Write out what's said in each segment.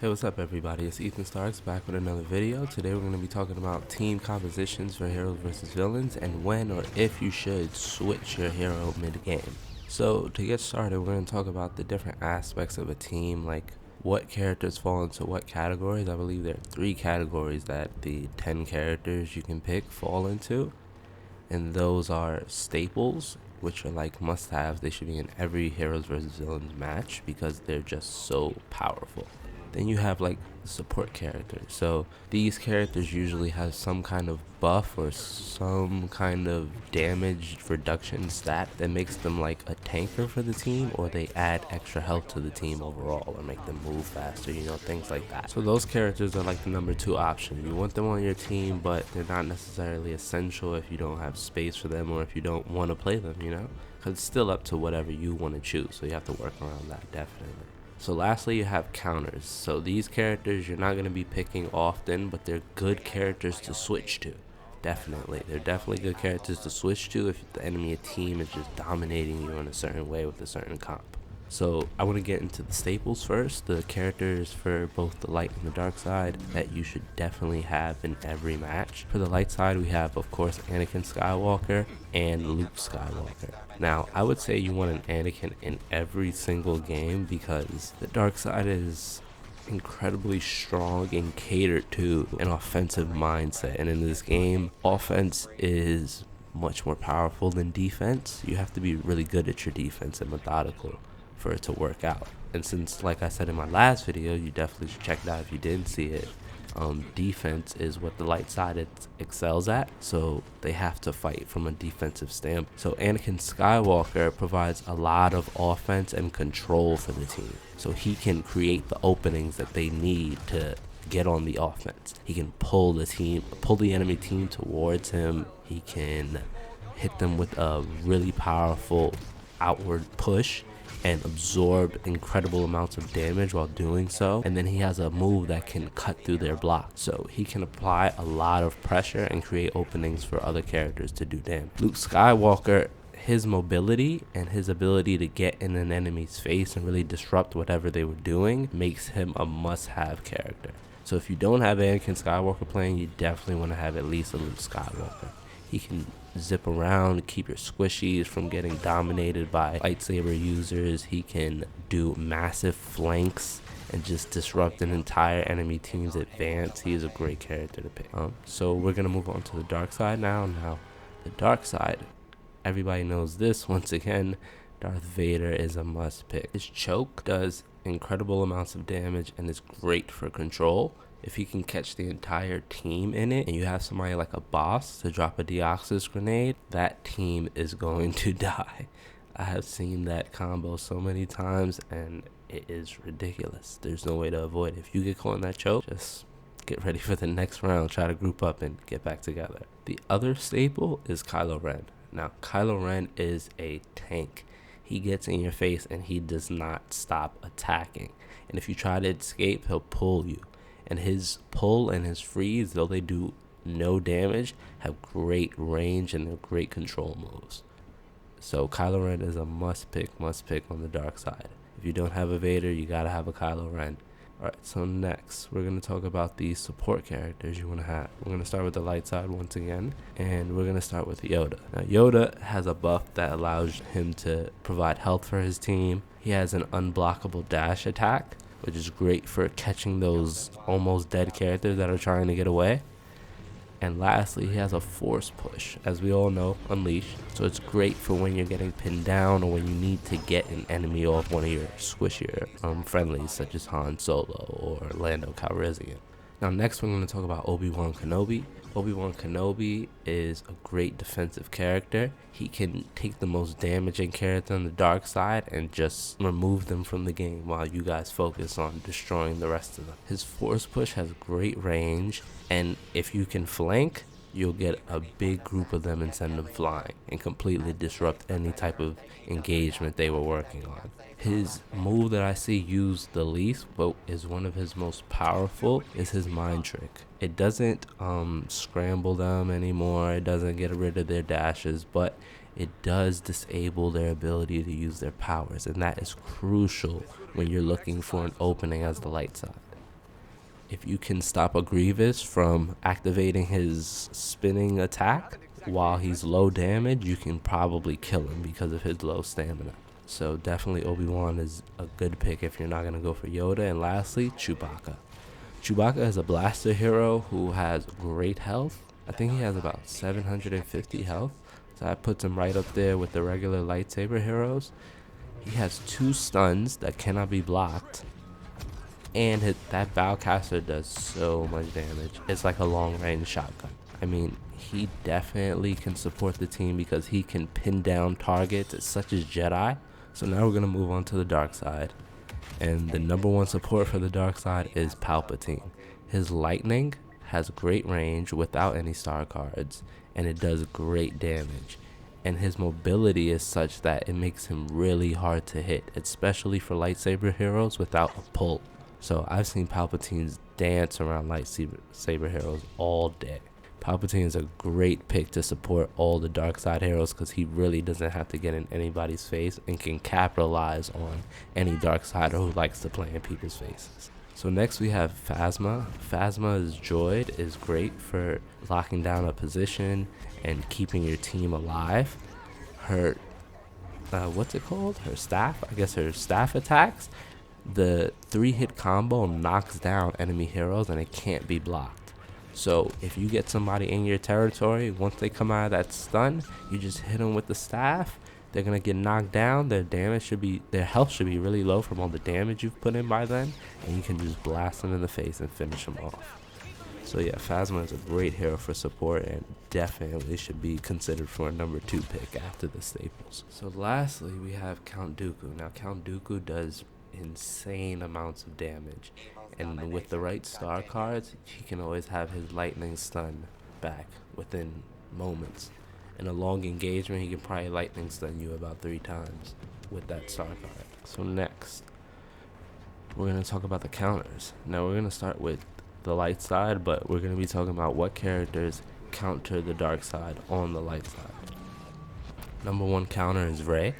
Hey, what's up everybody? It's Ethan Starks back with another video. Today we're going to be talking about team compositions for heroes versus villains and when or if you should switch your hero mid-game. So to get started, we're going to talk about the different aspects of a team, like what characters fall into what categories. I believe there are 3 categories that the 10 characters you can pick fall into, and those are staples, which are like must-haves. They should be in every heroes versus villains match because they're just so powerful. Then you have like support characters. So these characters usually have some kind of buff or some kind of damage reduction stat that makes them like a tanker for the team, or they add extra health to the team overall or make them move faster, things like that. So those characters are like the number 2 option. You want them on your team, but they're not necessarily essential if you don't have space for them or if you don't want to play them, because it's still up to whatever you want to choose. So you have to work around that, definitely. So lastly, you have counters. So these characters you're not going to be picking often, but they're good characters to switch to. Definitely. They're definitely good characters to switch to if the enemy team is just dominating you in a certain way with a certain comp. So I want to get into the staples first, the characters for both the light and the dark side that you should definitely have in every match. For the light side, we have, of course, Anakin Skywalker and Luke Skywalker. Now, I would say you want an Anakin in every single game because the dark side is incredibly strong and catered to an offensive mindset. And in this game, offense is much more powerful than defense. You have to be really good at your defense and methodical for it to work out. And since, like I said in my last video, you definitely should check it out if you didn't see it, defense is what the light side excels at, so they have to fight from a defensive standpoint. So Anakin Skywalker provides a lot of offense and control for the team, so he can create the openings that they need to get on the offense. He can pull the enemy team towards him. He can hit them with a really powerful outward push and absorb incredible amounts of damage while doing so. And then he has a move that can cut through their block, so he can apply a lot of pressure and create openings for other characters to do damage. Luke Skywalker, his mobility and his ability to get in an enemy's face and really disrupt whatever they were doing makes him a must-have character. So if you don't have Anakin Skywalker playing, you definitely want to have at least a Luke Skywalker. He can zip around, keep your squishies from getting dominated by lightsaber users. He can do massive flanks and just disrupt an entire enemy team's advance. He is a great character to pick. So we're going to move on to the dark side now. Now, the dark side, everybody knows this. Once again, Darth Vader is a must pick. His choke does incredible amounts of damage and is great for control. If he can catch the entire team in it and you have somebody like a boss to drop a Deoxys grenade, that team is going to die. I have seen that combo so many times and it is ridiculous. There's no way to avoid it. If you get caught in that choke, just get ready for the next round. Try to group up and get back together. The other staple is Kylo Ren. Now, Kylo Ren is a tank. He gets in your face and he does not stop attacking. And if you try to escape, he'll pull you. And his pull and his freeze, though they do no damage, have great range and they're great control moves. So Kylo Ren is a must pick on the dark side. If you don't have a Vader, you gotta have a Kylo Ren. Alright, so next we're going to talk about the support characters you want to have. We're going to start with the light side once again, and we're going to start with Yoda. Now, Yoda has a buff that allows him to provide health for his team. He has an unblockable dash attack, which is great for catching those almost dead characters that are trying to get away. And lastly, he has a force push, as we all know, unleashed. So it's great for when you're getting pinned down or when you need to get an enemy off one of your squishier friendlies, such as Han Solo or Lando Calrissian. Now next we're going to talk about Obi-Wan Kenobi. Obi-Wan Kenobi is a great defensive character. He can take the most damaging character on the dark side and just remove them from the game while you guys focus on destroying the rest of them. His force push has great range, and if you can flank, you'll get a big group of them and send them flying and completely disrupt any type of engagement they were working on. His move that I see used the least, but is one of his most powerful, is his mind trick. It doesn't scramble them anymore, it doesn't get rid of their dashes, but it does disable their ability to use their powers, and that is crucial when you're looking for an opening as the light side. If you can stop a Grievous from activating his spinning attack while he's low damage, you can probably kill him because of his low stamina. So definitely Obi-Wan is a good pick if you're not going to go for Yoda. And lastly, Chewbacca. Chewbacca is a blaster hero who has great health. I think he has about 750 health. So that puts him right up there with the regular lightsaber heroes. He has 2 stuns that cannot be blocked. And that bowcaster does so much damage. It's like a long range shotgun. I mean, he definitely can support the team because he can pin down targets such as Jedi. So now we're going to move on to the dark side. And the number 1 support for the dark side is Palpatine. His lightning has great range without any star cards, and it does great damage. And his mobility is such that it makes him really hard to hit, especially for lightsaber heroes without a pull. So I've seen Palpatines dance around lightsaber heroes all day. Palpatine is a great pick to support all the dark side heroes because he really doesn't have to get in anybody's face and can capitalize on any dark sider who likes to play in people's faces. So next we have Phasma. Phasma's droid is great for locking down a position and keeping your team alive. Her, what's it called? Her staff? I guess her staff attacks. The 3-hit combo knocks down enemy heroes and it can't be blocked. So if you get somebody in your territory, once they come out of that stun, you just hit them with the staff. They're gonna get knocked down. Their health should be really low from all the damage you've put in by then, and you can just blast them in the face and finish them off. So yeah, Phasma is a great hero for support and definitely should be considered for a number 2 pick after the staples. So lastly, we have Count Dooku. Now Count Dooku does insane amounts of damage, and with the right star cards he can always have his lightning stun back within moments. In a long engagement he can probably lightning stun you about 3 times with that star card. So next we're going to talk about the counters. Now we're going to start with the light side, but we're going to be talking about what characters counter the dark side on the light side. Number 1 counter is Rey.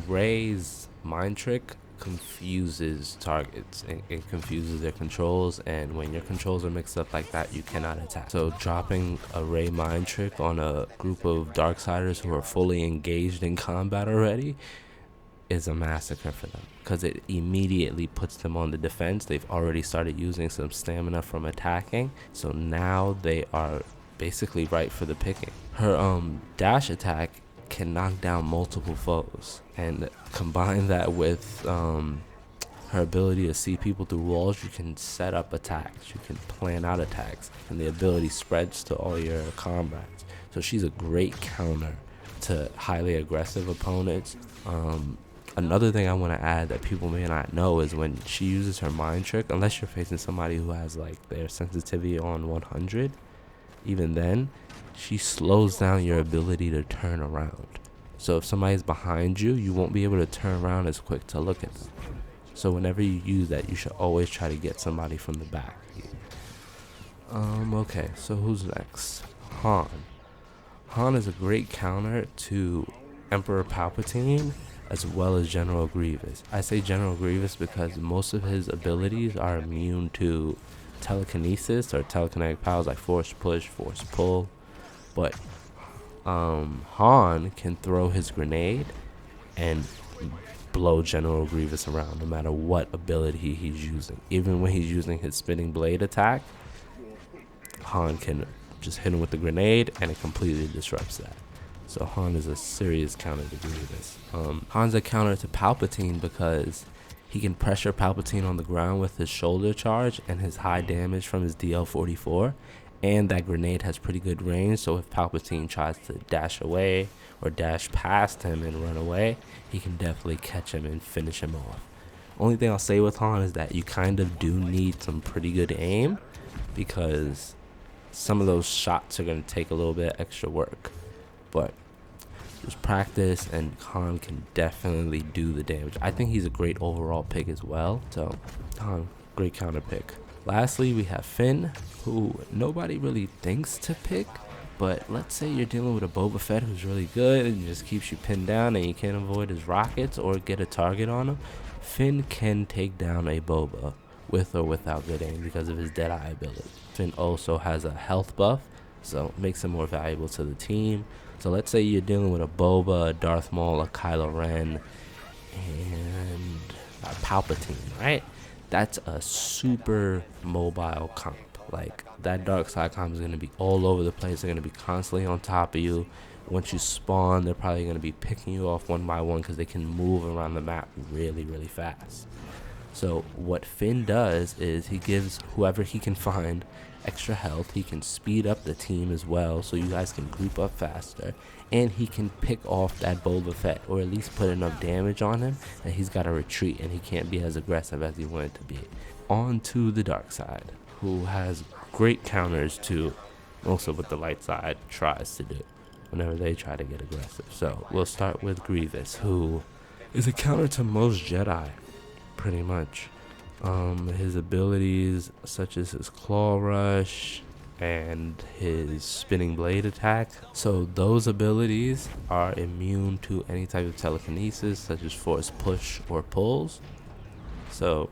Rey's mind trick confuses targets. It confuses their controls, and when your controls are mixed up like that, you cannot attack. So dropping a Rey mind trick on a group of Darksiders who are fully engaged in combat already is a massacre for them because it immediately puts them on the defense. They've already started using some stamina from attacking, so now they are basically ripe for the picking. Her dash attack can knock down multiple foes, and combine that with her ability to see people through walls, you can set up attacks, you can plan out attacks, and the ability spreads to all your comrades. So she's a great counter to highly aggressive opponents. Another thing I want to add that people may not know is when she uses her mind trick, unless you're facing somebody who has like their sensitivity on 100, even then she slows down your ability to turn around. So if somebody's behind you, you won't be able to turn around as quick to look at them. So whenever you use that, you should always try to get somebody from the back. Okay, so who's next? Han. Han is a great counter to Emperor Palpatine as well as General Grievous. I say General Grievous because most of his abilities are immune to telekinesis or telekinetic powers like force push, force pull. But Han can throw his grenade and blow General Grievous around no matter what ability he's using. Even when he's using his spinning blade attack, Han can just hit him with the grenade and it completely disrupts that. So Han is a serious counter to Grievous. Han's a counter to Palpatine because he can pressure Palpatine on the ground with his shoulder charge and his high damage from his DL-44. And that grenade has pretty good range, so if Palpatine tries to dash away or dash past him and run away, he can definitely catch him and finish him off. Only thing I'll say with Han is that you kind of do need some pretty good aim because some of those shots are going to take a little bit extra work. But just practice and Han can definitely do the damage. I think he's a great overall pick as well. So Han, great counter pick. Lastly, we have Finn, who nobody really thinks to pick, but let's say you're dealing with a Boba Fett who's really good and just keeps you pinned down and you can't avoid his rockets or get a target on him. Finn can take down a Boba with or without good aim because of his Deadeye ability. Finn also has a health buff, so it makes him more valuable to the team. So let's say you're dealing with a Boba, a Darth Maul, a Kylo Ren, and a Palpatine, right? That's a super mobile comp. Like, that dark side comp is going to be all over the place. They're going to be constantly on top of you. Once you spawn, they're probably going to be picking you off one by one because they can move around the map really, really fast. So what Finn does is he gives whoever he can find extra health. He can speed up the team as well, so you guys can group up faster. And he can pick off that Boba Fett, or at least put enough damage on him that he's got to retreat and he can't be as aggressive as he wanted to be. On to the dark side, who has great counters to most of what the light side tries to do whenever they try to get aggressive. So we'll start with Grievous, who is a counter to most Jedi, pretty much. His abilities, such as his claw rush and his spinning blade attack, so those abilities are immune to any type of telekinesis, such as force push or pulls. So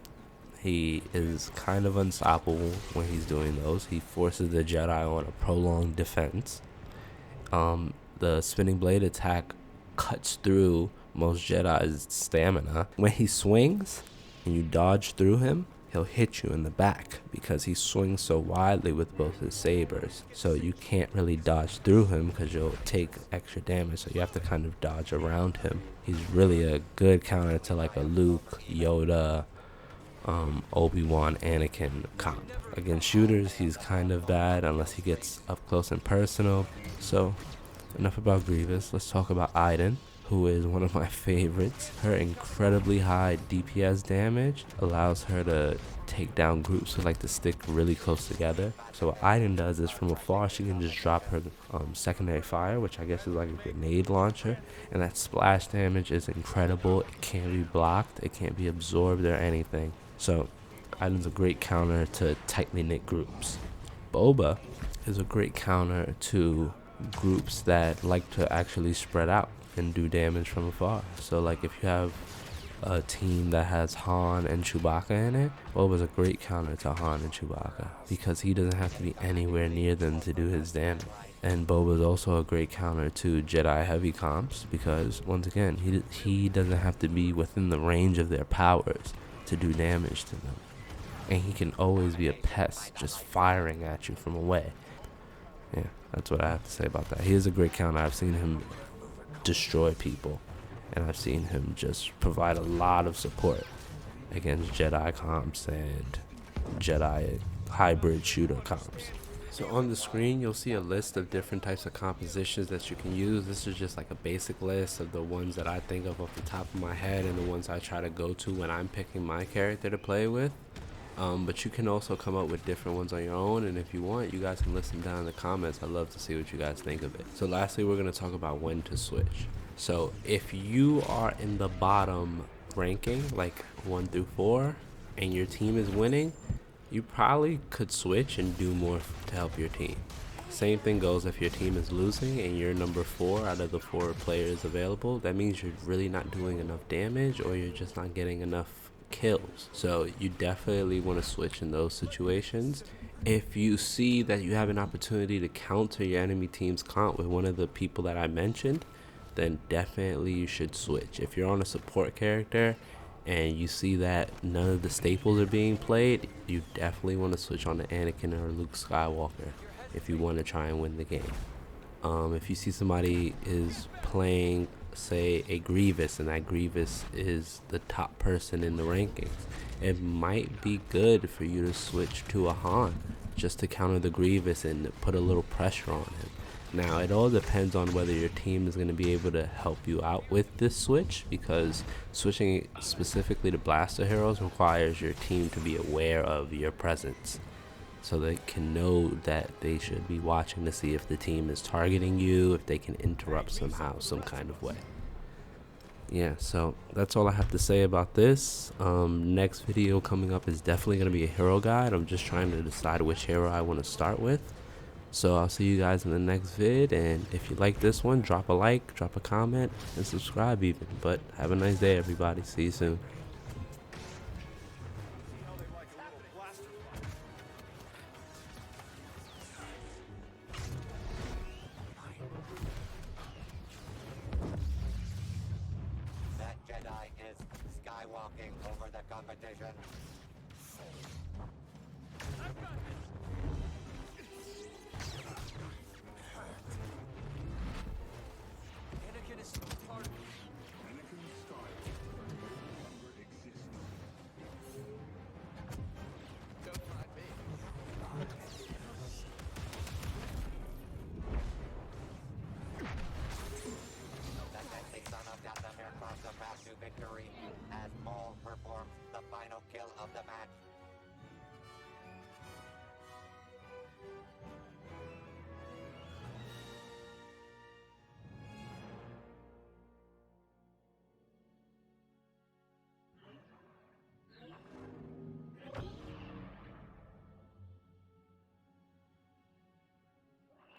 he is kind of unstoppable when he's doing those. He forces the Jedi on a prolonged defense. The spinning blade attack cuts through most Jedi's stamina. When he swings and you dodge through him, he'll hit you in the back because he swings so widely with both his sabers. So you can't really dodge through him because you'll take extra damage. So you have to kind of dodge around him. He's really a good counter to like a Luke, Yoda, Obi-Wan, Anakin comp. Against shooters, he's kind of bad unless he gets up close and personal. So enough about Grievous. Let's talk about Iden, who is one of my favorites. Her incredibly high DPS damage allows her to take down groups who like to stick really close together. So what Iden does is from afar, she can just drop her secondary fire, which I guess is like a grenade launcher, and that splash damage is incredible. It can't be blocked, it can't be absorbed or anything. So Iden's a great counter to tightly knit groups. Boba is a great counter to groups that like to actually spread out and do damage from afar. So like if you have a team that has Han and Chewbacca in it, Boba's a great counter to Han and Chewbacca because he doesn't have to be anywhere near them to do his damage. And Boba's also a great counter to Jedi heavy comps because once again he doesn't have to be within the range of their powers to do damage to them. And he can always be a pest just firing at you from away. Yeah, that's what I have to say about that. He is a great counter. I've seen him destroy people, and I've seen him just provide a lot of support against Jedi comps and Jedi hybrid shooter comps. So on the screen you'll see a list of different types of compositions that you can use. This is just like a basic list of the ones that I think of off the top of my head and the ones I try to go to when I'm picking my character to play with. But you can also come up with different ones on your own, and if you want, you guys can list them down in the comments. I'd love to see what you guys think of it. So lastly, we're going to talk about when to switch. So if you are in the bottom ranking, like 1 through 4, and your team is winning, you probably could switch and do more to help your team. Same thing goes if your team is losing and you're number 4 out of the 4 players available. That means you're really not doing enough damage, or you're just not getting enough kills. So you definitely want to switch in those situations. If you see that you have an opportunity to counter your enemy team's comp with one of the people that I mentioned, then definitely you should switch. If you're on a support character and you see that none of the staples are being played, you definitely want to switch on to Anakin or Luke Skywalker if you want to try and win the game. If you see somebody is playing, say, a Grievous, and that Grievous is the top person in the rankings, it might be good for you to switch to a Han just to counter the Grievous and put a little pressure on him. Now, it all depends on whether your team is going to be able to help you out with this switch, because switching specifically to blaster heroes requires your team to be aware of your presence, so they can know that they should be watching to see if the team is targeting you, if they can interrupt somehow, some kind of way. Yeah, so that's all I have to say about this. Next video coming up is definitely going to be a hero guide. I'm just trying to decide which hero I want to start with. So I'll see you guys in the next vid, and if you like this one, drop a like, drop a comment, and subscribe even. But have a nice day, everybody. See you soon. taking over the competition.